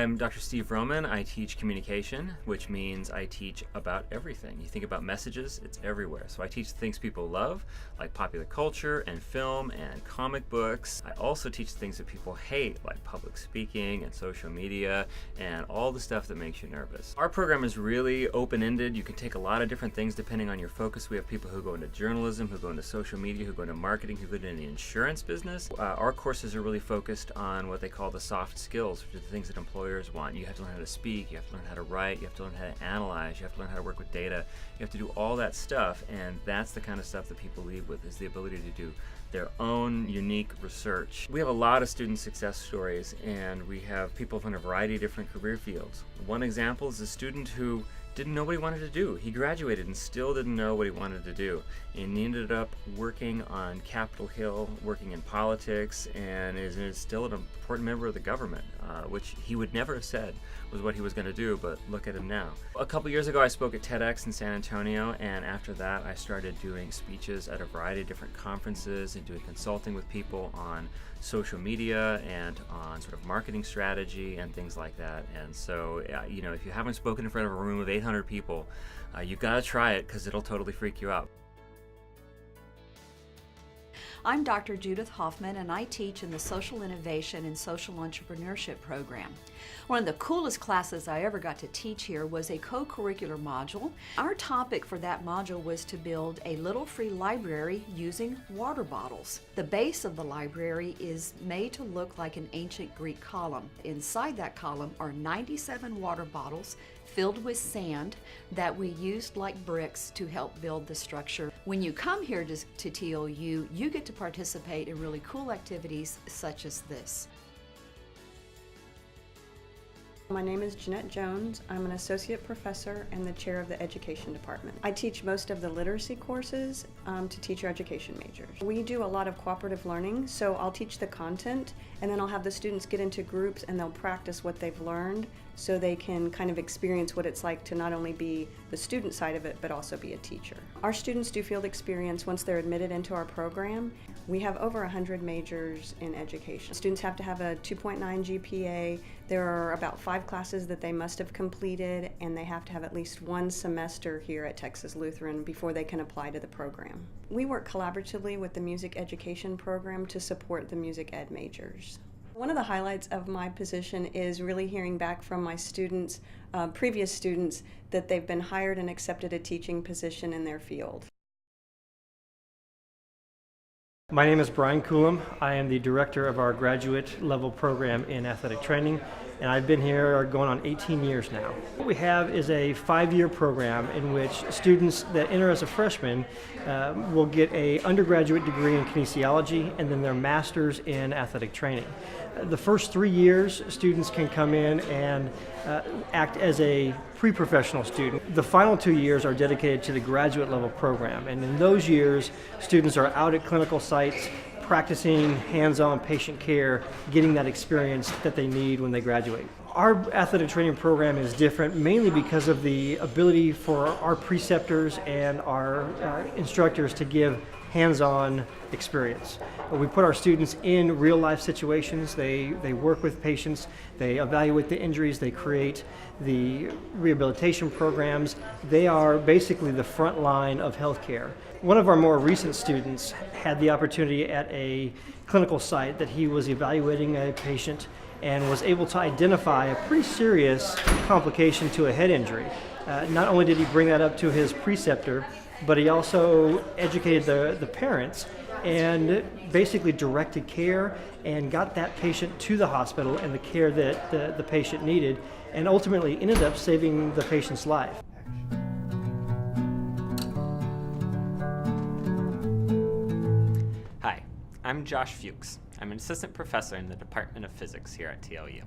I'm Dr. Steve VROOMAN. I teach communication, which means I teach about everything. You think about messages, it's everywhere. So I teach things people love, like popular culture and film and comic books. I also teach things that people hate, like public speaking and social media and all the stuff that makes you nervous. Our program is really open-ended. You can take a lot of different things depending on your focus. We have people who go into journalism, who go into social media, who go into marketing, who go into the insurance business. Our courses are really focused on what they call the soft skills, which are the things that employers want. You have to learn how to speak, you have to learn how to write, you have to learn how to analyze, you have to learn how to work with data. You have to do all that stuff, and that's the kind of stuff that people leave with, is the ability to do their own unique research. We have a lot of student success stories, and we have people from a variety of different career fields. One example is a student who didn't know what he wanted to do. He graduated and still didn't know what he wanted to do. And he ended up working on Capitol Hill, working in politics, and is still an important member of the government, which he would never have said was what he was going to do, but look at him now. A couple years ago I spoke at TEDx in San Antonio, and after that I started doing speeches at a variety of different conferences and doing consulting with people on social media and on sort of marketing strategy and things like that. And so, you know, if you haven't spoken in front of a room of 800 people, you've got to try it, because it'll totally freak you out. I'm Dr. Judith Hoffman, and I teach in the Social Innovation and Social Entrepreneurship program. One of the coolest classes I ever got to teach here was a co-curricular module. Our topic for that module was to build a little free library using water bottles. The base of the library is made to look like an ancient Greek column. Inside that column are 97 water bottles filled with sand that we used like bricks to help build the structure. When you come here to TLU, you get to participate in really cool activities such as this. My name is Jeanette Jones. I'm an associate professor and the chair of the education department. I teach most of the literacy courses to teacher education majors. We do a lot of cooperative learning, so I'll teach the content and then I'll have the students get into groups and they'll practice what they've learned so they can kind of experience what it's like to not only be the student side of it but also be a teacher. Our students do field experience once they're admitted into our program. We have over 100 majors in education. Students have to have a 2.9 GPA. There are about 5 classes that they must have completed, and they have to have at least 1 semester here at Texas Lutheran before they can apply to the program. We work collaboratively with the music education program to support the music ed majors. One of the highlights of my position is really hearing back from my students, previous students, that they've been hired and accepted a teaching position in their field. My name is Brian COULOMBE. I am the director of our graduate level program in athletic training, and I've been here going on 18 years now. What we have is a 5-year program in which students that enter as a freshman will get an undergraduate degree in kinesiology and then their master's in athletic training. The first 3 years, students can come in and act as a pre-professional student. The final 2 years are dedicated to the graduate level program, and in those years, students are out at clinical sites, practicing hands-on patient care, getting that experience that they need when they graduate. Our athletic training program is different mainly because of the ability for our preceptors and our instructors to give hands-on experience. We put our students in real-life situations. They work with patients, they evaluate the injuries, they create the rehabilitation programs. They are basically the front line of healthcare. One of our more recent students had the opportunity at a clinical site that he was evaluating a patient and was able to identify a pretty serious complication to a head injury. Not only did he bring that up to his preceptor, but he also educated the parents and basically directed care and got that patient to the hospital and the care that the patient needed, and ultimately ended up saving the patient's life. Hi, I'm Josh Fuchs. I'm an assistant professor in the Department of Physics here at TLU.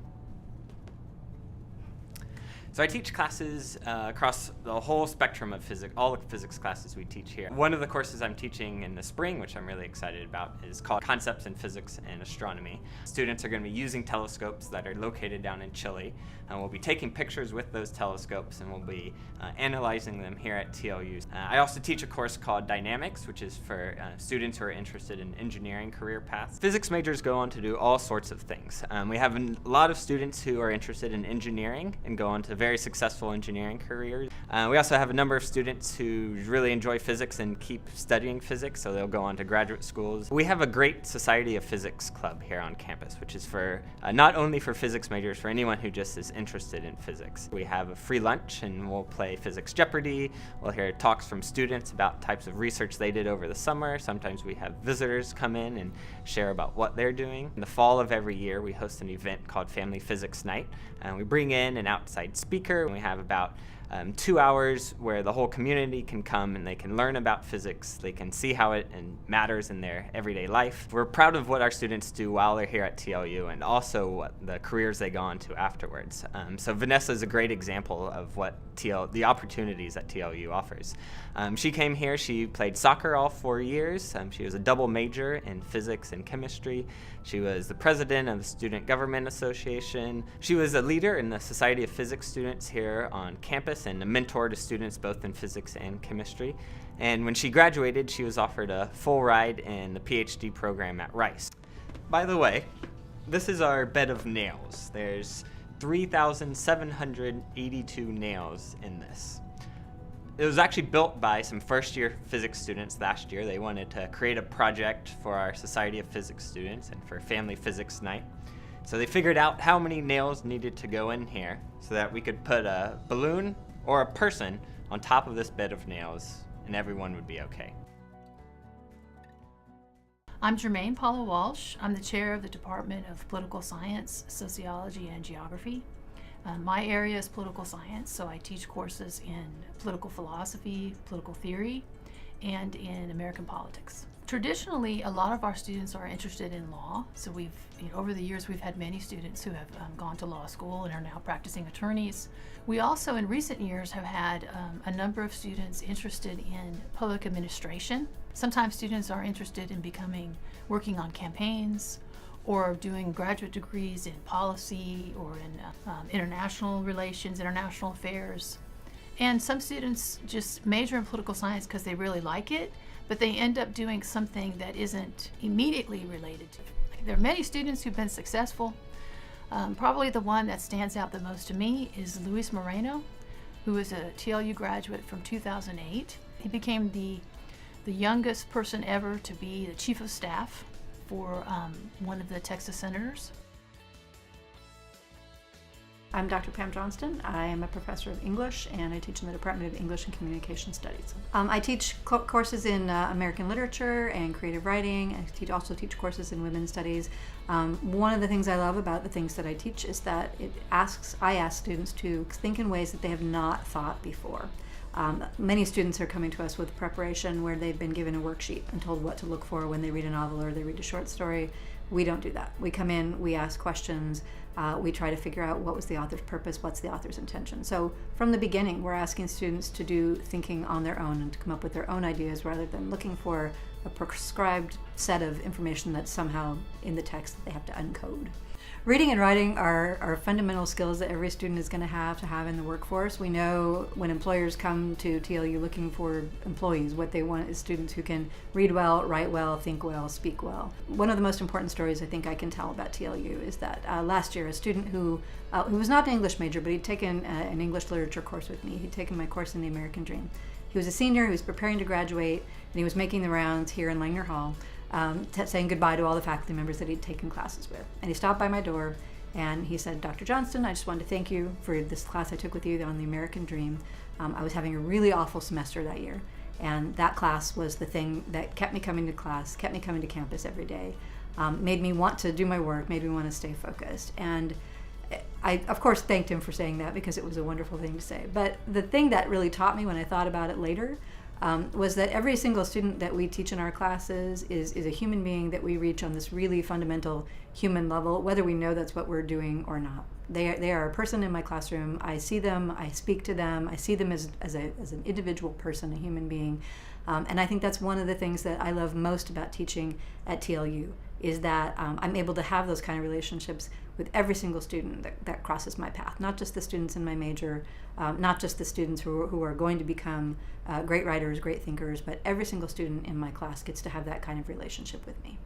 So I teach classes across the whole spectrum of physics, all the physics classes we teach here. One of the courses I'm teaching in the spring, which I'm really excited about, is called Concepts in Physics and Astronomy. Students are going to be using telescopes that are located down in Chile, and we'll be taking pictures with those telescopes, and we'll be analyzing them here at TLU. I also teach a course called Dynamics, which is for students who are interested in engineering career paths. Physics majors go on to do all sorts of things. We have a lot of students who are interested in engineering and go on to very successful engineering careers. We also have a number of students who really enjoy physics and keep studying physics, so they'll go on to graduate schools. We have a great Society of Physics club here on campus, which is for not only for physics majors, for anyone who just is interested in physics. We have a free lunch and we'll play Physics Jeopardy. We'll hear talks from students about types of research they did over the summer. Sometimes we have visitors come in and share about what they're doing. In the fall of every year, we host an event called Family Physics Night. We bring in an outside speaker, and we have about 2 hours where the whole community can come and they can learn about physics. They can see how it matters in their everyday life. We're proud of what our students do while they're here at TLU and also what the careers they go on to afterwards. So Vanessa is a great example of what the opportunities that TLU offers. She came here, she played soccer all 4 years. She was a double major in physics and chemistry. She was the president of the Student Government Association. She was a leader in the Society of Physics students here on campus and a mentor to students both in physics and chemistry. And when she graduated, she was offered a full ride in the PhD program at Rice. By the way, this is our bed of nails. There's 3,782 nails in this. It was actually built by some first-year physics students last year. They wanted to create a project for our Society of Physics students and for Family Physics Night. So they figured out how many nails needed to go in here so that we could put a balloon or a person on top of this bed of nails and everyone would be okay. I'm Germaine Paula Walsh. I'm the chair of the Department of Political Science, Sociology, and Geography. My area is political science, so I teach courses in political philosophy, political theory, and in American politics. Traditionally, a lot of our students are interested in law, so over the years we've had many students who have gone to law school and are now practicing attorneys. We also, in recent years, have had a number of students interested in public administration. Sometimes students are interested in working on campaigns, or doing graduate degrees in policy or in international relations, international affairs. And some students just major in political science because they really like it, but they end up doing something that isn't immediately related to it. There are many students who've been successful. Probably the one that stands out the most to me is Luis Moreno, who is a TLU graduate from 2008. He became the youngest person ever to be the chief of staff for one of the Texas senators. I'm Dr. Pam Johnston. I am a professor of English and I teach in the Department of English and Communication Studies. I teach courses in American literature and creative writing. I also teach courses in women's studies. One of the things I love about the things that I teach is that I ask students to think in ways that they have not thought before. Many students are coming to us with preparation where they've been given a worksheet and told what to look for when they read a novel or they read a short story. We don't do that. We come in, we ask questions, we try to figure out what was the author's purpose, what's the author's intention. So from the beginning, we're asking students to do thinking on their own and to come up with their own ideas rather than looking for a prescribed set of information that's somehow in the text that they have to uncode. Reading and writing are fundamental skills that every student is going to have in the workforce. We know when employers come to TLU looking for employees, what they want is students who can read well, write well, think well, speak well. One of the most important stories I think I can tell about TLU is that last year a student who was not an English major, but he'd taken an English literature course with me. He'd taken my course in the American Dream. He was a senior, he was preparing to graduate, and he was making the rounds here in Langner Hall. Saying goodbye to all the faculty members that he'd taken classes with. And he stopped by my door and he said, Dr. Johnston, I just wanted to thank you for this class I took with you on the American Dream. I was having a really awful semester that year, and that class was the thing that kept me coming to class, kept me coming to campus every day, made me want to do my work, made me want to stay focused. And I, of course, thanked him for saying that because it was a wonderful thing to say. But the thing that really taught me when I thought about it later was that every single student that we teach in our classes is a human being that we reach on this really fundamental human level, whether we know that's what we're doing or not. They are a person in my classroom. I see them, I speak to them, I see them as an individual person, a human being. And I think that's one of the things that I love most about teaching at TLU, is that I'm able to have those kind of relationships with every single student that crosses my path, not just the students in my major, not just the students who are going to become great writers, great thinkers, but every single student in my class gets to have that kind of relationship with me.